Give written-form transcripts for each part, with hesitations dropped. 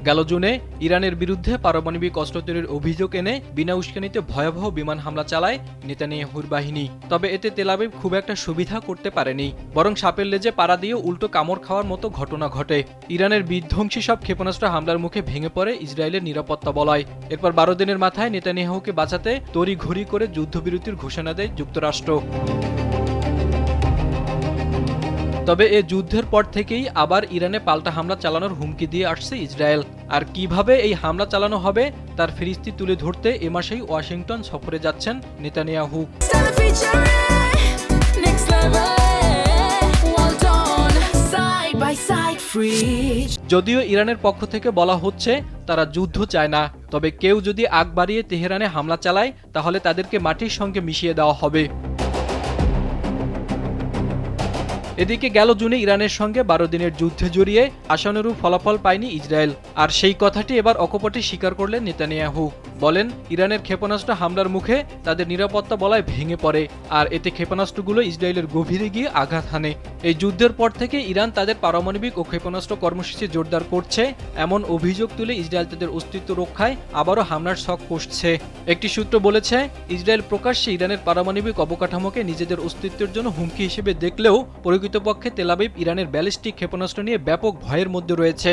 গেল জুনে ইরানের বিরুদ্ধে পারমাণবিক অস্ত্র তৈরির অভিযোগ এনে বিনা উস্কানিতে ভয়াবহ বিমান হামলা চালায় নেতানিয়াহুর বাহিনী। তবে এতে তেল আবিব খুব একটা সুবিধা করতে পারেনি, বরং সাপের লেজে পাড়া দিয়ে উল্টো কামড় খাওয়ার মতো ঘটনা ঘটে। ইরানের বিধ্বংসী সব ক্ষেপণাস্ত্র হামলার মুখে ভেঙে পড়ে ইসরায়েলের নিরাপত্তা বলয়। এরপর 12 দিনের মাথায় নেতানিয়াহুকে বাঁচাতে তড়িঘড়ি করে যুদ্ধবিরতির ঘোষণা দেয় যুক্তরাষ্ট্র। তবে এ যুদ্ধের পর থেকেই আবার ইরানে পাল্টা হামলা চালানোর হুমকি দিয়ে আসছে ইসরায়েল। আর কিভাবে এই হামলা চালানো হবে তার ফিরিস্তি তুলে ধরতে এ মাসেই ওয়াশিংটন সফরে যাচ্ছেন নেতানিয়াহু। যদিও ইরানের পক্ষ থেকে বলা হচ্ছে তারা যুদ্ধ চায় না, তবে কেউ যদি আগ বাড়িয়ে তেহরানে হামলা চালায় তাহলে তাদেরকে মাটির সঙ্গে মিশিয়ে দেওয়া হবে। এদিকে গেল জুনে ইরানের সঙ্গে 12 দিনের যুদ্ধে জড়িয়ে আশানুরূপ ফলাফল পায়নি ইসরায়েল। আর সেই কথাটি এবার অকপটে স্বীকার করলেন নেতানিয়াহু। বলেন, ইরানের ক্ষেপণাস্ত্র হামলার মুখে তাদের নিরাপত্তা বলয় ভেঙে পড়ে, আর এতে ক্ষেপণাস্ত্রগুলো ইসরায়েলের গভীরে গিয়ে আঘাত হানে। এই যুদ্ধের পর থেকে ইরান তাদের পারমাণবিক ও ক্ষেপণাস্ত্র কর্মসূচি জোরদার করছে, এমন অভিযোগ তুলে ইসরায়েল তাদের অস্তিত্ব রক্ষায় আবারও হামলার ছক কষছে। একটি সূত্র বলেছে, ইসরায়েল প্রকাশ্যে ইরানের পারমাণবিক অবকাঠামোকে নিজেদের অস্তিত্বের জন্য হুমকি হিসেবে দেখলেও প্রকৃতপক্ষে তেল আবিব ইরানের ব্যালিস্টিক ক্ষেপণাস্ত্র নিয়ে ব্যাপক ভয়ের মধ্যে রয়েছে।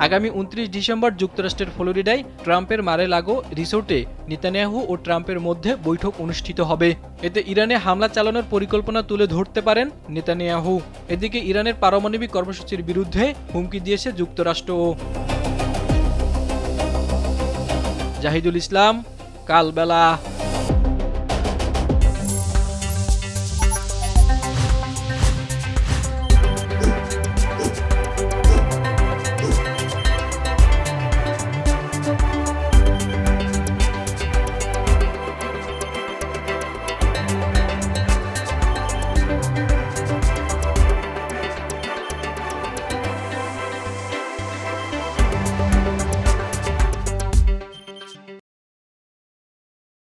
আগামী 29 ডিসেম্বর যুক্তরাষ্ট্রের ফ্লোরিডায় ট্রাম্পের মারে-লাগো রিসোর্টে নেতানিয়াহু ও ট্রাম্পের মধ্যে বৈঠক অনুষ্ঠিত হবে। এতে ইরানে হামলা চালানোর পরিকল্পনা তুলে ধরতে পারেন নেতানিয়াহু। এদিকে ইরানের পারমাণবিক কর্মসূচির বিরুদ্ধে হুমকি দিয়েছে যুক্তরাষ্ট্রও। জাহিদুল ইসলাম, কালবেলা।